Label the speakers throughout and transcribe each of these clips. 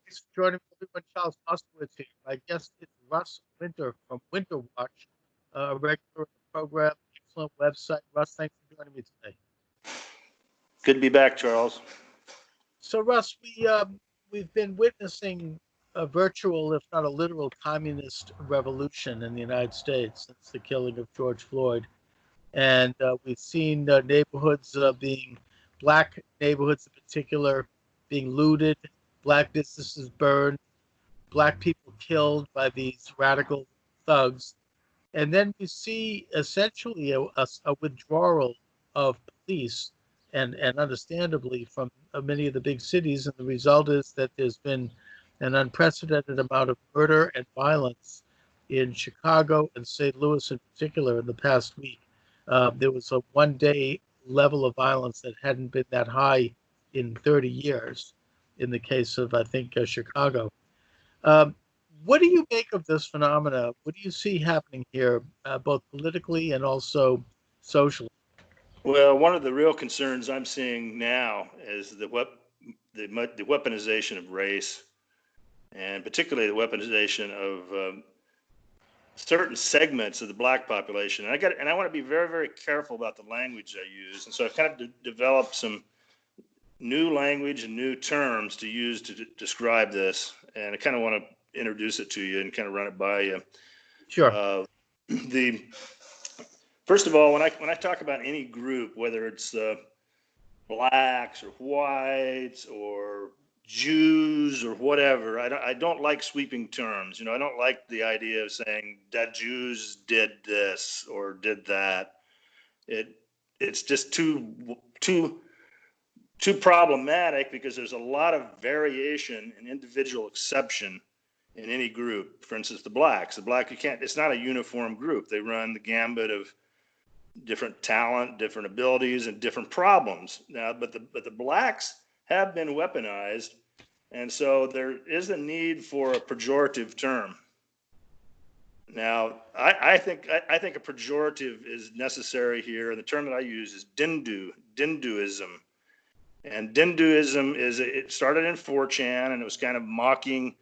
Speaker 1: Thanks for joining me, everyone. Charles Moscowitz here. My guest is Russ Winter from Winter Watch, a regular in the program, excellent website. Russ, thanks for joining me today.
Speaker 2: Good to be back, Charles.
Speaker 1: So, Russ, we've been witnessing a virtual, if not a literal, communist revolution in the United States since the killing of George Floyd, and we've seen neighborhoods being black neighborhoods in particular being looted, black businesses burned, black people killed by these radical thugs. And then we see essentially a withdrawal of police and understandably from many of the big cities. And the result is that there's been an unprecedented amount of murder and violence in Chicago and St. Louis in particular in the past week. There was a 1 day level of violence that hadn't been that high in 30 years in the case of, I think, Chicago. Um, what do you make of this phenomena? What do you see happening here, both politically and also socially?
Speaker 2: Well, one of the real concerns I'm seeing now is the weaponization of race, and particularly the weaponization of certain segments of the black population. And I want to be very, very careful about the language I use. And so I've kind of developed some new language and new terms to use to describe this. And I kind of want to introduce it to you and kind of run it by you.
Speaker 1: Sure.
Speaker 2: The First of all, when I talk about any group, whether it's blacks or whites or Jews or whatever, I don't like sweeping terms. I don't like the idea of saying that Jews did this or did that. It's just too problematic because there's a lot of variation and individual exception in any group. For instance, the blacks. It's not a uniform group. They run the gambit of different talent, different abilities, and different problems. Now, but the blacks have been weaponized, and so there is a need for a pejorative term. Now, I think a pejorative is necessary here, and the term that I use is Dinduism. And Dinduism it started in 4chan, and it was kind of mocking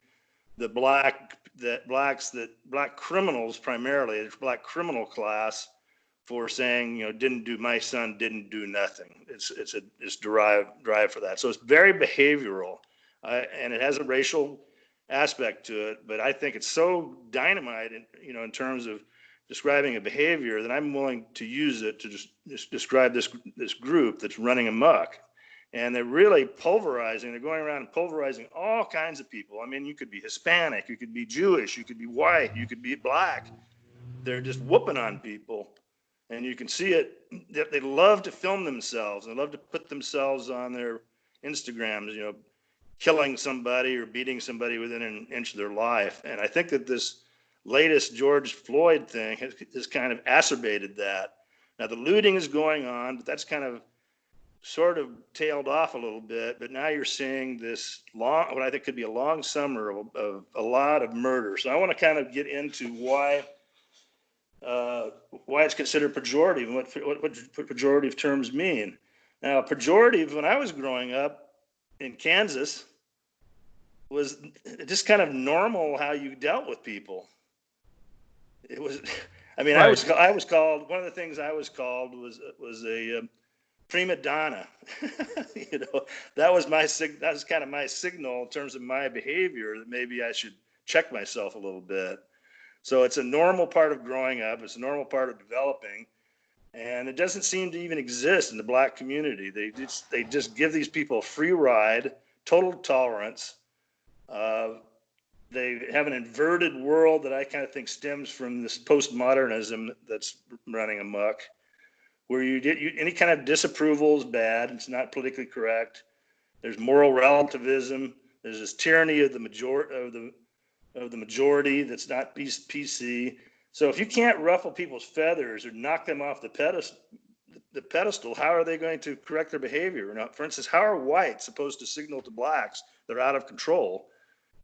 Speaker 2: the black criminals primarily, the black criminal class, for saying, my son didn't do nothing. It's derived for that. So it's very behavioral, and it has a racial aspect to it. But I think it's so dynamite, in terms of describing a behavior, that I'm willing to use it to just describe this group that's running amok. And they're really pulverizing. They're going around and pulverizing all kinds of people. I mean, you could be Hispanic, you could be Jewish, you could be white, you could be black. They're just whooping on people. And you can see it. They love to film themselves. They love to put themselves on their Instagrams, killing somebody or beating somebody within an inch of their life. And I think that this latest George Floyd thing has kind of acerbated that. Now, the looting is going on, but that's kind of sort of tailed off a little bit. But now you're seeing this what I think could be a long summer of a lot of murder. So I want to kind of get into why it's considered pejorative and what pejorative terms mean. Now, pejorative, when I was growing up in Kansas, was just kind of normal how you dealt with people. It was, right. I was called, one of the things I was called was a prima donna. That was kind of my signal in terms of my behavior, that maybe I should check myself a little bit. So it's a normal part of growing up. It's a normal part of developing, and it doesn't seem to even exist in the black community. They just give these people a free ride, total tolerance. They have an inverted world that I kind of think stems from this postmodernism that's running amok, where any kind of disapproval is bad. It's not politically correct. There's moral relativism. There's this tyranny of the majority that's not PC. So if you can't ruffle people's feathers or knock them off the pedestal, how are they going to correct their behavior? Now, for instance, how are whites supposed to signal to blacks they're out of control?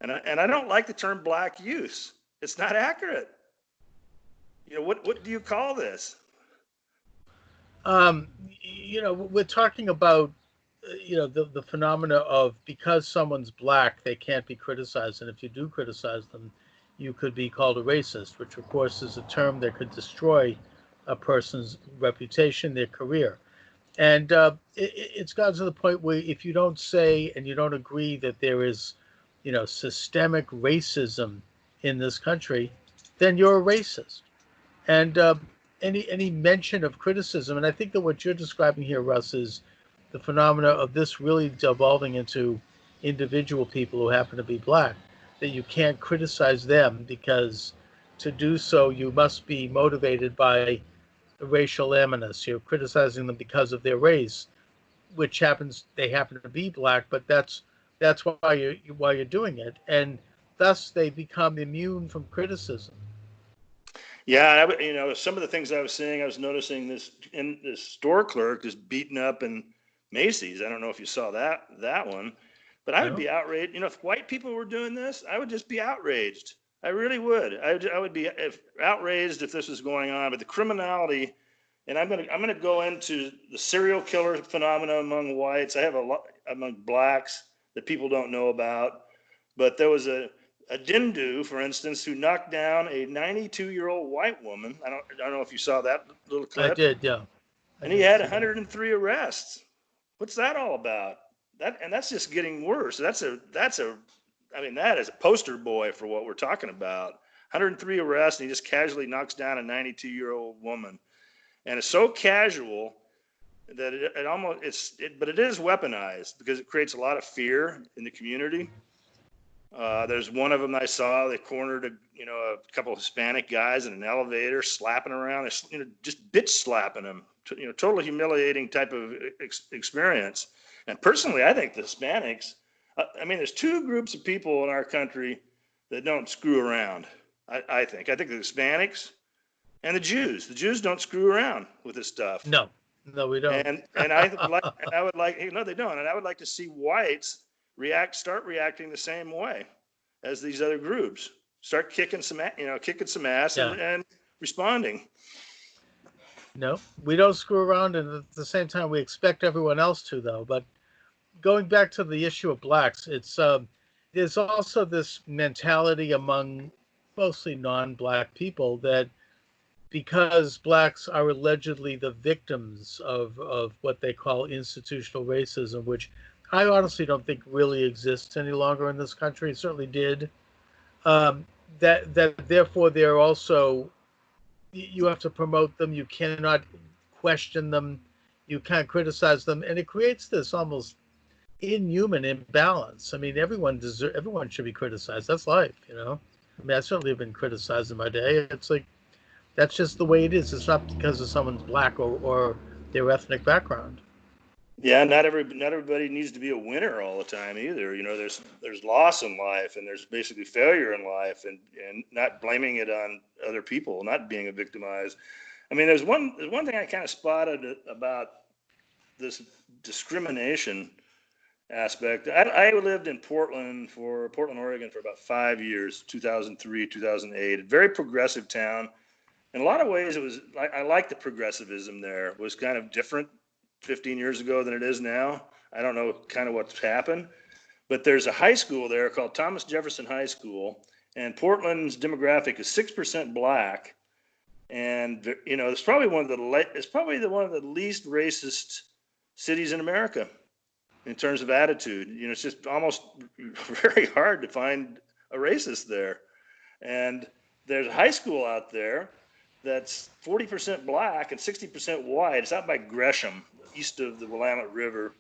Speaker 2: And I don't like the term black use. It's not accurate. What do you call this?
Speaker 1: We're talking about the phenomena of, because someone's black, they can't be criticized, and if you do criticize them, you could be called a racist, which of course is a term that could destroy a person's reputation, their career. And it's gotten to the point where if you don't say and you don't agree that there is, systemic racism in this country, then you're a racist. And any mention of criticism, and I think that what you're describing here, Russ, is the phenomena of this really devolving into individual people who happen to be black, that you can't criticize them because to do so you must be motivated by racial animus. You're criticizing them because of their race, which happens they happen to be black, but that's why you're doing it, and thus they become immune from criticism.
Speaker 2: Yeah, some of the things I was seeing, I was noticing this store clerk is beaten up in Macy's. I don't know if you saw that one, but I would
Speaker 1: No?
Speaker 2: be outraged. If white people were doing this, I would just be outraged. I really would. I would be outraged if this was going on. But the criminality, and I'm gonna go into the serial killer phenomena among whites. I have a lot among blacks that people don't know about, but there was a Dindu, for instance, who knocked down a 92-year-old white woman. I don't know if you saw that little
Speaker 1: I
Speaker 2: clip.
Speaker 1: did, yeah. I
Speaker 2: And he
Speaker 1: did
Speaker 2: had
Speaker 1: see that.
Speaker 2: 103 arrests. What's that all about? That's just getting worse. That is a poster boy for what we're talking about. 103 arrests, and he just casually knocks down a 92-year-old woman. And it's so casual that but it is weaponized because it creates a lot of fear in the community. There's one of them I saw. They cornered a couple of Hispanic guys in an elevator, slapping around, just bitch slapping them. Totally humiliating type of experience. And personally, I think the Hispanics. There's two groups of people in our country that don't screw around. I think the Hispanics and the Jews. The Jews don't screw around with this stuff.
Speaker 1: No, we don't.
Speaker 2: I would like no, they don't, and I would like to see whites start reacting the same way as these other groups. Start kicking some ass
Speaker 1: Yeah.
Speaker 2: and responding.
Speaker 1: No, we don't screw around, and at the same time, we expect everyone else to, though. But going back to the issue of blacks, there's also this mentality among mostly non-black people that because blacks are allegedly the victims of what they call institutional racism, which I honestly don't think really exists any longer in this country. It certainly did. That therefore they're also, you have to promote them. You cannot question them. You can't criticize them, and it creates this almost inhuman imbalance. I mean, everyone should be criticized. That's life. I certainly have been criticized in my day. It's like that's just the way it is. It's not because of someone's black or their ethnic background.
Speaker 2: Yeah, not everybody needs to be a winner all the time either. There's loss in life, and there's basically failure in life, and not blaming it on other people, not being a victimized. There's one thing I kind of spotted about this discrimination aspect. I lived in Portland, Oregon for about 5 years, 2003, 2008. A very progressive town. In a lot of ways, I like the progressivism there. It was kind of different 15 years ago than it is now. I don't know kind of what's happened, but there's a high school there called Thomas Jefferson High School, and Portland's demographic is 6% black. And it's probably one of the least racist cities in America in terms of attitude. It's just almost very hard to find a racist there. And there's a high school out there that's 40% black and 60% white. It's out by Gresham, east of the Willamette River.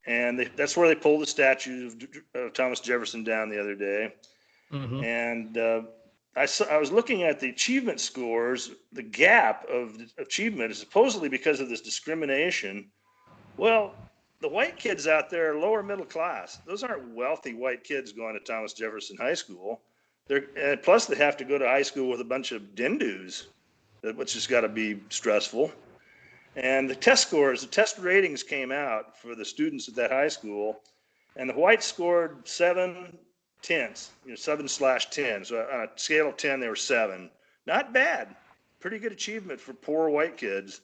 Speaker 2: And that's where they pulled the statue of Thomas Jefferson down the other day.
Speaker 1: Mm-hmm.
Speaker 2: And I was looking at the achievement scores. The gap of achievement is supposedly because of this discrimination. Well, the white kids out there are lower middle class. Those aren't wealthy white kids going to Thomas Jefferson High School. Plus they have to go to high school with a bunch of Dindus, which has got to be stressful. And the test ratings came out for the students at that high school, and the whites scored 7 10s, 7/10. So on a scale of 10, they were 7. Not bad. Pretty good achievement for poor white kids.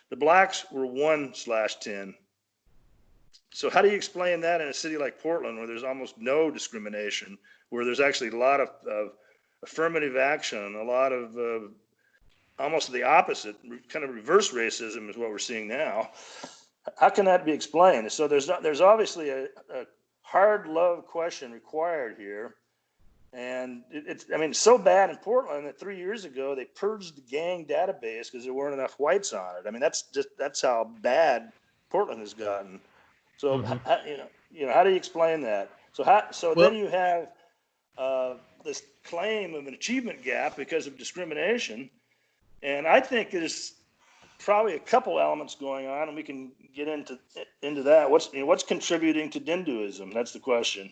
Speaker 2: The blacks were 1/10. So how do you explain that in a city like Portland, where there's almost no discrimination, where there's actually a lot of affirmative action, a lot of almost the opposite, kind of reverse racism is what we're seeing now. How can that be explained? So there's obviously a hard love question required here. And it's so bad in Portland that 3 years ago they purged the gang database because there weren't enough whites on it. I mean, that's how bad Portland has gotten. So how do you explain that? So then you have this claim of an achievement gap because of discrimination, and I think there's probably a couple elements going on, and we can get into that. What's contributing to Dinduism? That's the question.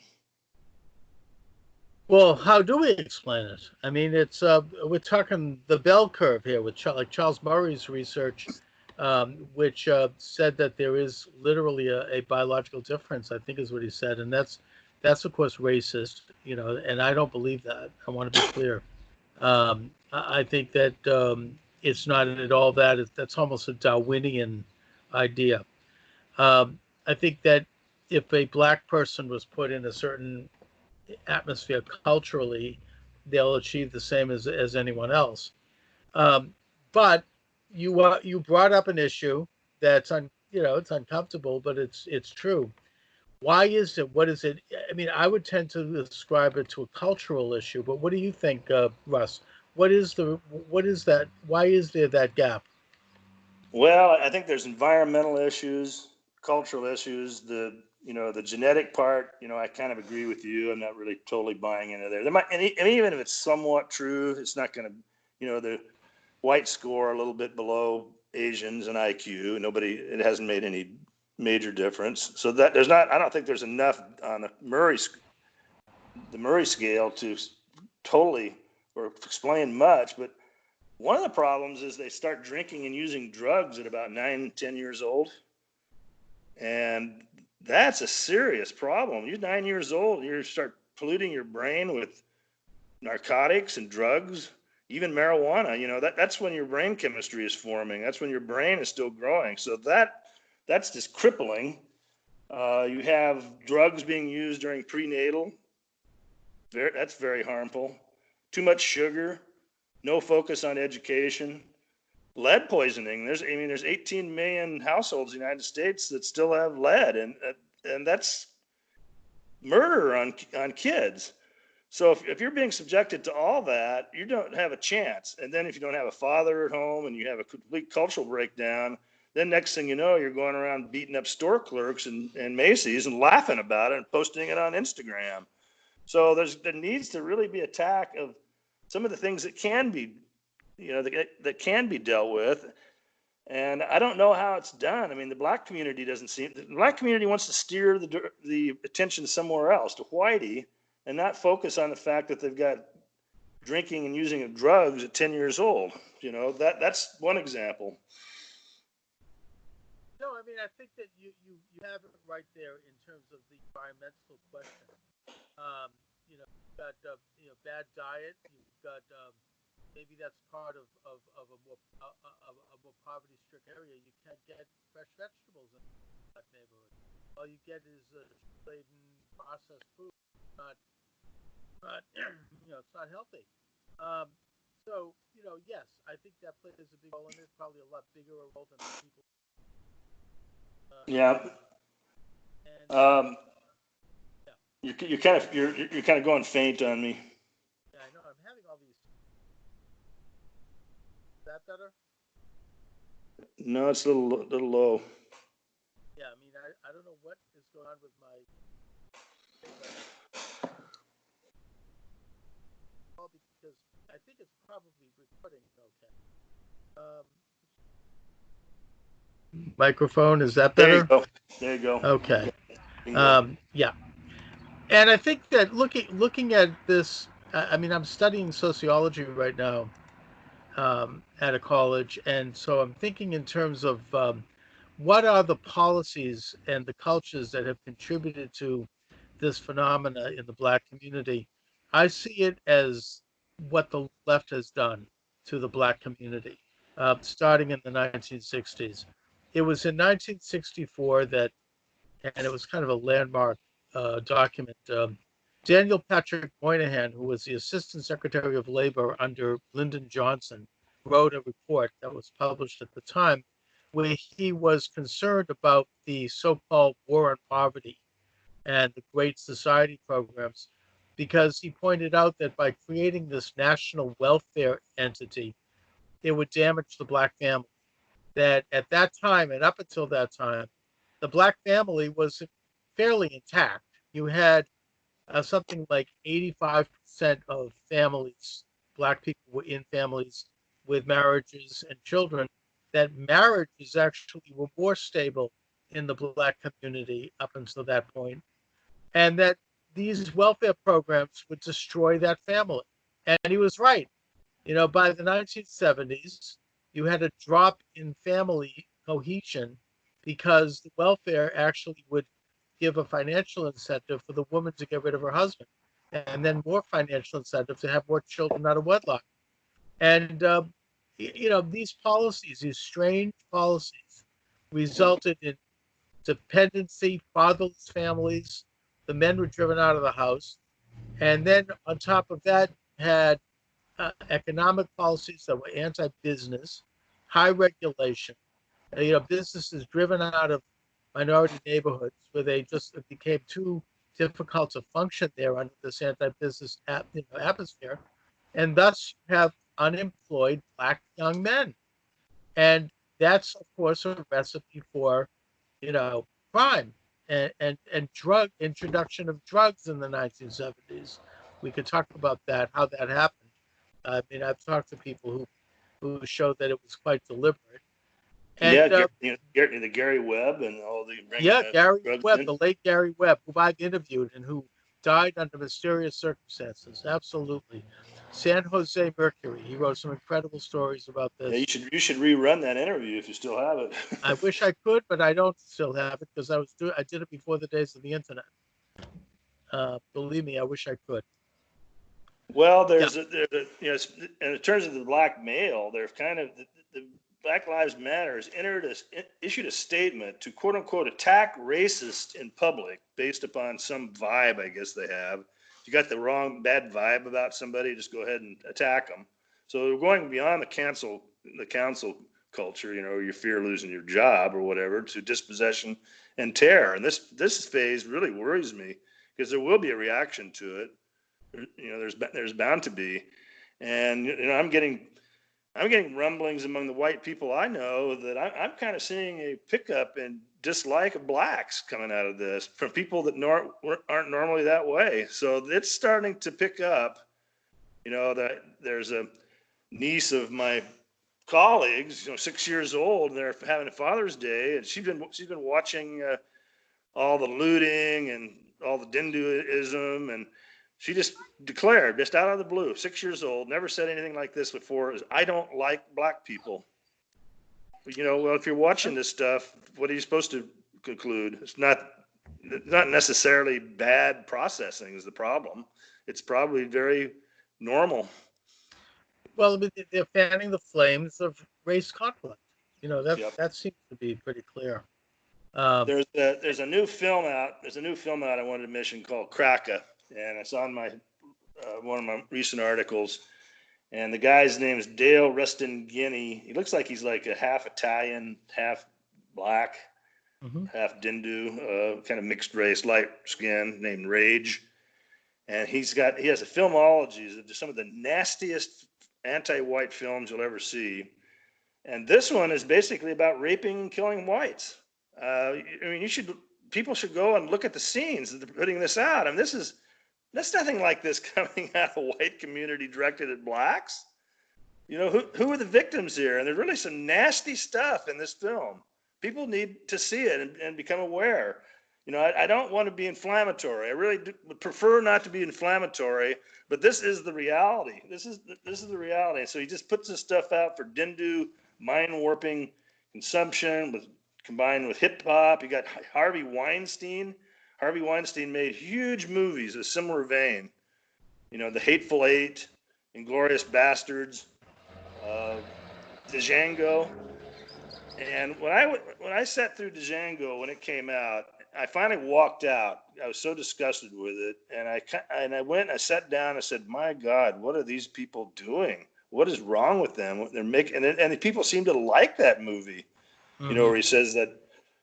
Speaker 1: Well, how do we explain it? I mean, it's we're talking the bell curve here with like Charles Murray's research, which said that there is literally a biological difference, I think is what he said, and that's of course racist, and I don't believe that. I want to be clear. I think that it's not at all that. That's almost a Darwinian idea. I think that if a black person was put in a certain atmosphere culturally, they'll achieve the same as anyone else. But you brought up an issue that's it's uncomfortable, but it's true. Why is it? What is it? I mean, I would tend to ascribe it to a cultural issue, but what do you think, Russ? What is that? Why is there that gap?
Speaker 2: Well, I think there's environmental issues, cultural issues, the genetic part. I kind of agree with you. I'm not really totally buying into there. There might, and even if it's somewhat true, it's not going to, the whites score a little bit below Asians in IQ. It hasn't made any major difference. So that I don't think there's enough on the Murray scale to totally or explain much. But one of the problems is they start drinking and using drugs at about 9, 10 years old. And that's a serious problem. You're 9 years old, you start polluting your brain with narcotics and drugs, even marijuana. That's when your brain chemistry is forming. That's when your brain is still growing. So that's just crippling. You have drugs being used during prenatal. That's very harmful. Too much sugar, no focus on education. Lead poisoning. There's 18 million households in the United States that still have lead, and that's murder on kids. So if you're being subjected to all that, you don't have a chance. And then if you don't have a father at home and you have a complete cultural breakdown, then next thing you know, you're going around beating up store clerks and Macy's and laughing about it and posting it on Instagram. So there needs to really be attack of some of the things that can be that can be dealt with. And I don't know how it's done. I mean, the black community wants to steer the attention somewhere else, to whitey, and not focus on the fact that they've got drinking and using of drugs at 10 years old. That's one example.
Speaker 1: No, I mean, I think that you have it right there in terms of the environmental question. You've got bad diet. You've got maybe that's part of a more poverty-stricken area. You can't get fresh vegetables in that neighborhood. All you get is laden processed food. It's not healthy. So yes, I think that plays a big role in it. Probably a lot bigger a role than people.
Speaker 2: Yeah.
Speaker 1: And,
Speaker 2: yeah. You're kind of going faint on me.
Speaker 1: Yeah, I know. I'm having all these. Is that better?
Speaker 2: No, it's a little low.
Speaker 1: Yeah, I mean, I don't know what is going on with my. Because I think it's probably recording okay. Microphone, is that better?
Speaker 2: There you go.
Speaker 1: Okay. Yeah. And I think that looking at this, I mean, I'm studying sociology right now at a college, and so I'm thinking in terms of what are the policies and the cultures that have contributed to this phenomena in the Black community. I see it as what the left has done to the Black community, starting in the 1960s. It was in 1964 that and it was kind of a landmark document. Daniel Patrick Moynihan, who was the Assistant Secretary of Labor under Lyndon Johnson, wrote a report that was published at the time where he was concerned about the so-called war on poverty and the Great Society programs because he pointed out that by creating this national welfare entity, it would damage the Black family. That at that time and up until that time, the Black family was fairly intact. You had something like 85% of families, Black people were in families with marriages and children, that marriages actually were more stable in the Black community up until that point, and that these welfare programs would destroy that family. And he was right. By the 1970s, you had a drop in family cohesion because the welfare actually would give a financial incentive for the woman to get rid of her husband, and then more financial incentive to have more children out of wedlock. And these policies, these strange policies, resulted in dependency, fatherless families. The men were driven out of the house, and then on top of that, had economic policies that were anti-business, high regulation. Businesses driven out of minority neighborhoods where they just became too difficult to function there under this anti-business atmosphere, and thus have unemployed Black young men. And that's, of course, a recipe for, crime and drug introduction of drugs in the 1970s. We could talk about that, how that happened. I mean, I've talked to people who showed that it was quite deliberate. And
Speaker 2: The Gary Webb and all the
Speaker 1: Gary Webb,
Speaker 2: in.
Speaker 1: the late Gary Webb, who I've interviewed and who died under mysterious circumstances. Absolutely. San Jose Mercury. He wrote some incredible stories about this.
Speaker 2: Yeah, you should rerun that interview if you still have it.
Speaker 1: I wish I could, but I don't still have it because I did it before the days of the internet. Believe me, I wish I could.
Speaker 2: Well, in terms of the Black male, there's kind of the Black Lives Matter has issued a statement to quote unquote attack racists in public based upon some vibe, I guess they have. If you got the wrong bad vibe about somebody, just go ahead and attack them. So they're going beyond the council culture, you fear losing your job or whatever, to dispossession and terror. And this phase really worries me because there will be a reaction to it. There's bound to be, and I'm getting rumblings among the white people I know that I'm kind of seeing a pickup in dislike of Blacks coming out of this from people that aren't normally that way. So it's starting to pick up. That there's a niece of my colleagues, 6 years old, and they're having a Father's Day, and she's been watching all the looting and all the Dinduism, and she just declared, just out of the blue, 6 years old, never said anything like this before, is, I don't like Black people. But, well, if you're watching this stuff, what are you supposed to conclude? It's not necessarily bad processing is the problem. It's probably very normal.
Speaker 1: Well, they're fanning the flames of race conflict. That seems to be pretty clear.
Speaker 2: There's a new film out. I wanted to mention called Kraka, and it's on one of my recent articles. And the guy's name is Dale Restengini. He looks like he's like a half Italian, half Black, half Dindu, kind of mixed race, light skin, named Rage. And he has a filmology of some of the nastiest anti-white films you'll ever see. And this one is basically about raping and killing whites. People should go and look at the scenes that they're putting this out. I mean, there's nothing like this coming out of a white community directed at Blacks. Who are the victims here? And there's really some nasty stuff in this film. People need to see it and become aware. I don't want to be inflammatory. I really would prefer not to be inflammatory, but this is the reality. This is the reality. And so he just puts this stuff out for Dindu mind warping consumption combined with hip hop. You got Harvey Weinstein. Harvey Weinstein made huge movies of similar vein. The Hateful Eight, Inglourious Bastards, Django. And when I sat through Django when it came out, I finally walked out. I was so disgusted with it, and I went. I sat down. I said, "My God, what are these people doing? What is wrong with them? What they're making?" And the people seem to like that movie. You know, where he says that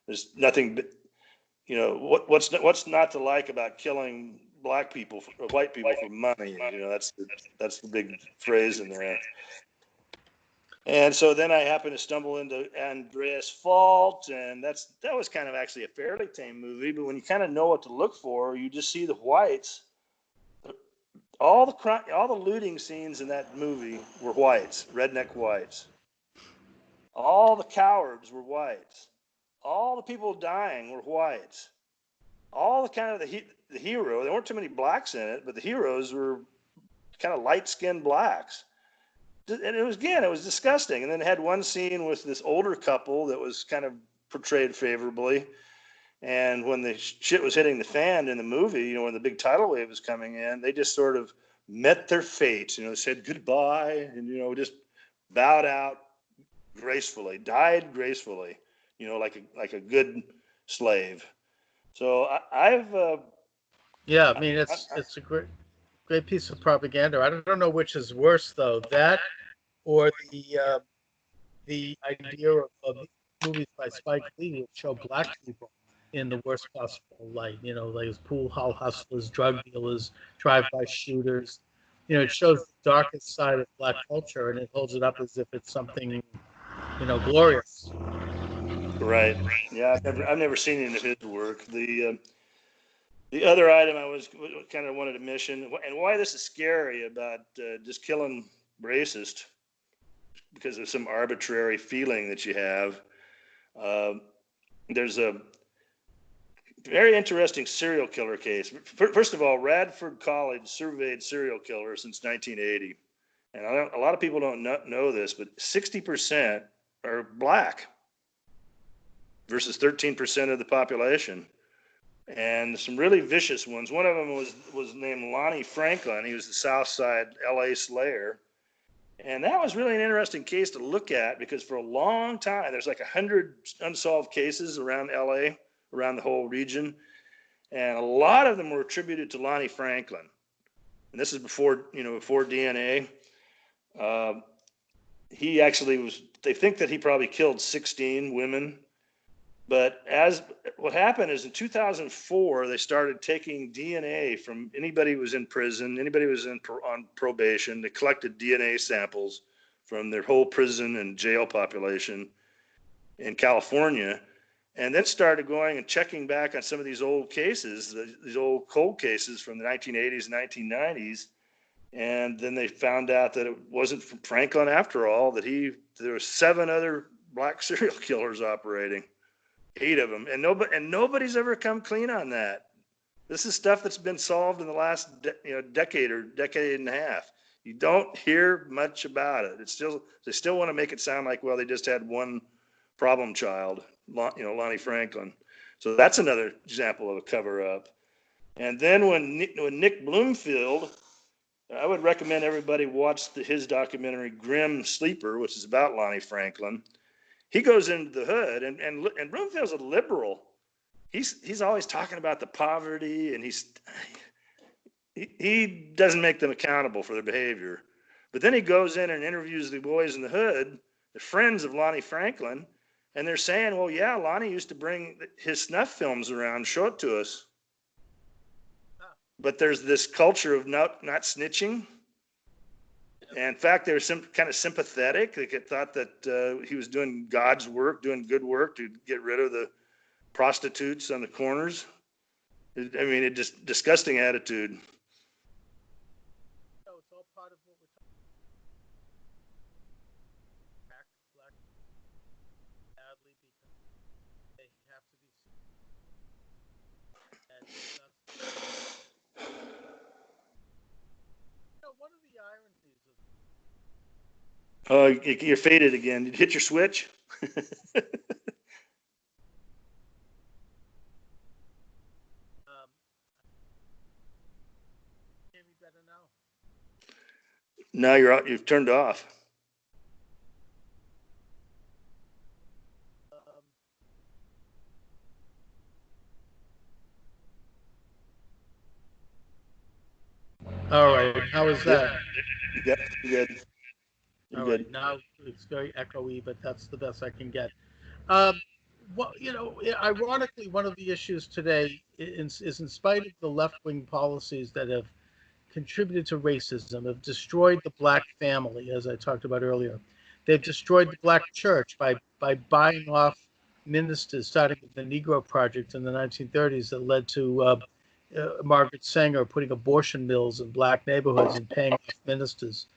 Speaker 2: there's nothing. You know, what's not to like about killing black people or white people for money? You know, that's the big phrase in there. And so then I happened to stumble into Andreas Fault, and that was kind of actually a fairly tame movie. But when you kind of know what to look for, you just see the whites. All the looting scenes in that movie were whites, redneck whites. All the cowards were whites. All the people dying were whites. All the kind of the hero. There weren't too many blacks in it, but the heroes were kind of light-skinned blacks. And it was disgusting. And then it had one scene with this older couple that was kind of portrayed favorably. And when the shit was hitting the fan in the movie, you know, when the big tidal wave was coming in, they just sort of met their fate, you know, said goodbye and, you know, just bowed out gracefully, died gracefully, you know, like a good slave. So
Speaker 1: Yeah, I mean, it's a great piece of propaganda. I don't know which is worse though, that or the idea of movies by Spike Lee that show black people in the worst possible light. You know, like as pool hall hustlers, drug dealers, drive-by shooters. You know, it shows the darkest side of black culture, and it holds it up as if it's something, you know, glorious.
Speaker 2: Right. Yeah, I've never seen any of his work. The other item I was kind of wanted to mention, and why this is scary about just killing racist because of some arbitrary feeling that you have. There's a very interesting serial killer case. First of all, Radford College surveyed serial killers since 1980. And a lot of people don't know this, but 60% are black versus 13% of the population. And some really vicious ones. One of them was named Lonnie Franklin. He was the South Side LA Slayer. And that was really an interesting case to look at because for a long time, there's like 100 unsolved cases around LA, around the whole region. And a lot of them were attributed to Lonnie Franklin. And this is before DNA. He actually they think that he probably killed 16 women. But what happened is in 2004, they started taking DNA from anybody who was in prison, anybody who was on probation. They collected DNA samples from their whole prison and jail population in California, and then started going and checking back on some of these old cases, these old cold cases from the 1980s and 1990s. And then they found out that it wasn't from Franklin after all, that there were 7 other black serial killers operating. 8 of them, and nobody's ever come clean on that. This is stuff that's been solved in the last decade or decade and a half. You don't hear much about it. They still want to make it sound like, well, they just had one problem child, Lonnie Franklin. So that's another example of a cover up. And then when Nick Bloomfield, I would recommend everybody watch his documentary Grim Sleeper, which is about Lonnie Franklin. He goes into the hood, and Bloomfield's a liberal. He's always talking about the poverty, and he doesn't make them accountable for their behavior. But then he goes in and interviews the boys in the hood, the friends of Lonnie Franklin, and they're saying, well, yeah, Lonnie used to bring his snuff films around, show it to us. But there's this culture of not snitching. And in fact, they were kind of sympathetic. They thought that he was doing God's work, doing good work to get rid of the prostitutes on the corners. I mean, it just disgusting attitude.
Speaker 1: So it's all part of what we're talking about. Black badly because they have to be. And one of the ironies of
Speaker 2: Oh, you're faded again. Did you hit your switch?
Speaker 1: can be better now.
Speaker 2: Now you're out. You've turned off.
Speaker 1: All right. How is that?
Speaker 2: Yep, you're good. You're
Speaker 1: All
Speaker 2: good.
Speaker 1: right. Now it's very echoey, but that's the best I can get. Um, well, ironically, one of the issues today is in spite of the left-wing policies that have contributed to racism, have destroyed the black family, as I talked about earlier. They've destroyed the black church by buying off ministers, starting with the Negro Project in the 1930s that led to Margaret Sanger putting abortion mills in black neighborhoods and paying off ministers,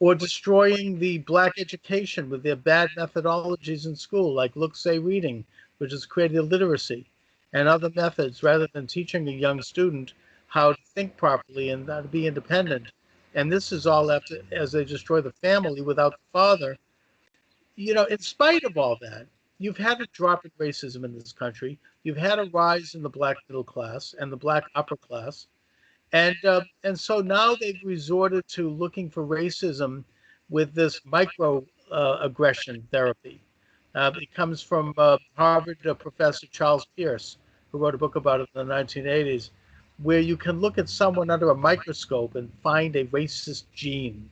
Speaker 1: or destroying the black education with their bad methodologies in school, like Look, Say Reading, which has created illiteracy, and other methods rather than teaching a young student how to think properly and how to be independent. And this is all after as they destroy the family without the father. In spite of all that, you've had a drop in racism in this country. You've had a rise in the black middle class and the black upper class. And so now they've resorted to looking for racism with this micro aggression therapy. It comes from Harvard professor Charles Pierce, who wrote a book about it in the 1980s, where you can look at someone under a microscope and find a racist gene.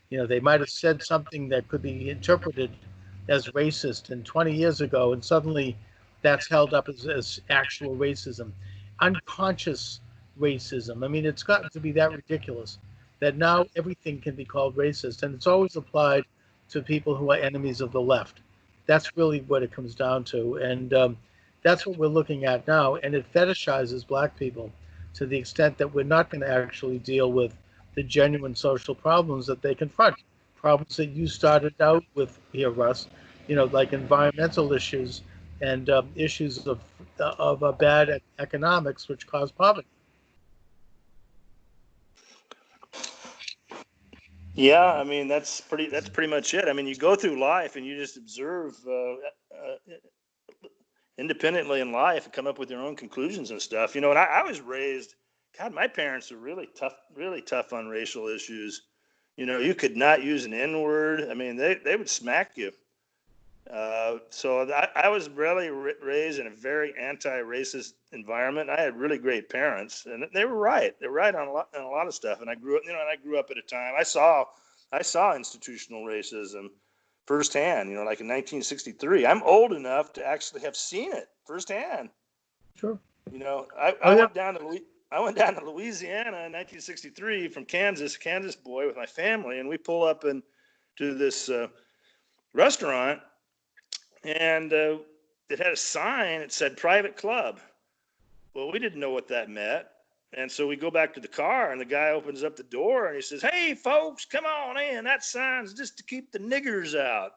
Speaker 1: They might have said something that could be interpreted as racist and 20 years ago, and suddenly that's held up as actual racism, unconscious racism. I mean, it's gotten to be that ridiculous that now everything can be called racist, and it's always applied to people who are enemies of the left. That's really what it comes down to, and that's what we're looking at now, and it fetishizes black people to the extent that we're not going to actually deal with the genuine social problems that they confront, problems that you started out with here, Russ, like environmental issues and issues of bad economics, which cause poverty.
Speaker 2: Yeah, I mean that's pretty much it. I mean, you go through life and you just observe independently in life and come up with your own conclusions and stuff. And I was raised. God, my parents were really tough on racial issues. You could not use an N word. I mean, they would smack you. So I was really raised in a very anti-racist environment. I had really great parents, and they were right. They're right on a lot of stuff. And I grew up at a time I saw institutional racism firsthand. Like in 1963. I'm old enough to actually have seen it firsthand.
Speaker 1: Sure.
Speaker 2: I went down to Louisiana in 1963 from Kansas boy with my family, and we pull up into this restaurant. And it had a sign that said private club. Well, we didn't know what that meant. And so we go back to the car, and the guy opens up the door and he says, "Hey, folks, come on in. That sign's just to keep the niggers out."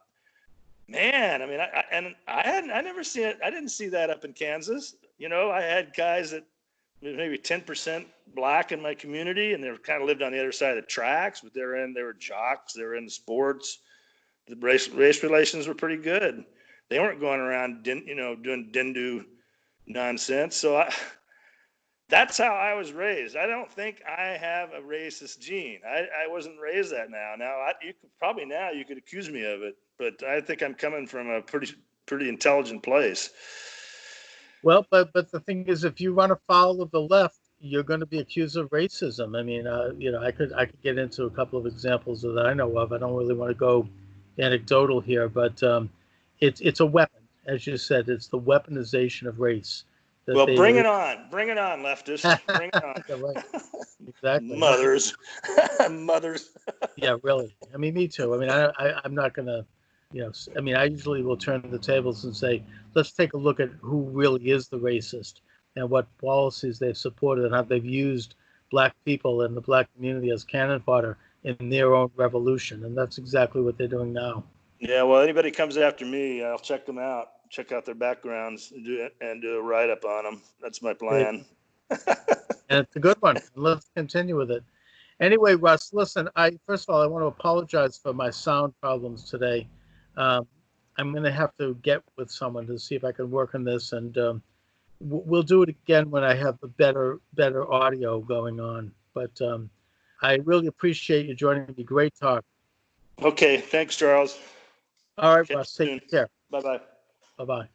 Speaker 2: Man, I mean, I never seen it. I didn't see that up in Kansas. I had guys that maybe 10% black in my community, and they kind of lived on the other side of the tracks, but they were jocks. They were in sports. The race relations were pretty good. They weren't going around, doing dindu nonsense. So that's how I was raised. I don't think I have a racist gene. I wasn't raised that now. You could accuse me of it, but I think I'm coming from a pretty intelligent place.
Speaker 1: Well, but the thing is, if you run afoul of the left, you're going to be accused of racism. I mean, I could get into a couple of examples that I know of. I don't really want to go anecdotal here, but it's a weapon, as you said. It's the weaponization of race.
Speaker 2: Well, bring it on, leftists. Bring it on.
Speaker 1: Yeah, right. Exactly.
Speaker 2: Mothers.
Speaker 1: Yeah, really. I mean, me too. I mean, I'm not going to, I mean, I usually will turn the tables and say, let's take a look at who really is the racist and what policies they've supported and how they've used black people and the black community as cannon fodder in their own revolution. And that's exactly what they're doing now.
Speaker 2: Yeah, well, anybody comes after me, I'll check them out, check out their backgrounds, and do a write-up on them. That's my plan.
Speaker 1: And it's a good one. Let's continue with it. Anyway, Russ, listen, first of all, I want to apologize for my sound problems today. I'm going to have to get with someone to see if I can work on this, and we'll do it again when I have the better audio going on. But I really appreciate you joining me. Great talk.
Speaker 2: Okay, thanks, Charles.
Speaker 1: All right, Russ, take care.
Speaker 2: Bye-bye.
Speaker 1: Bye-bye.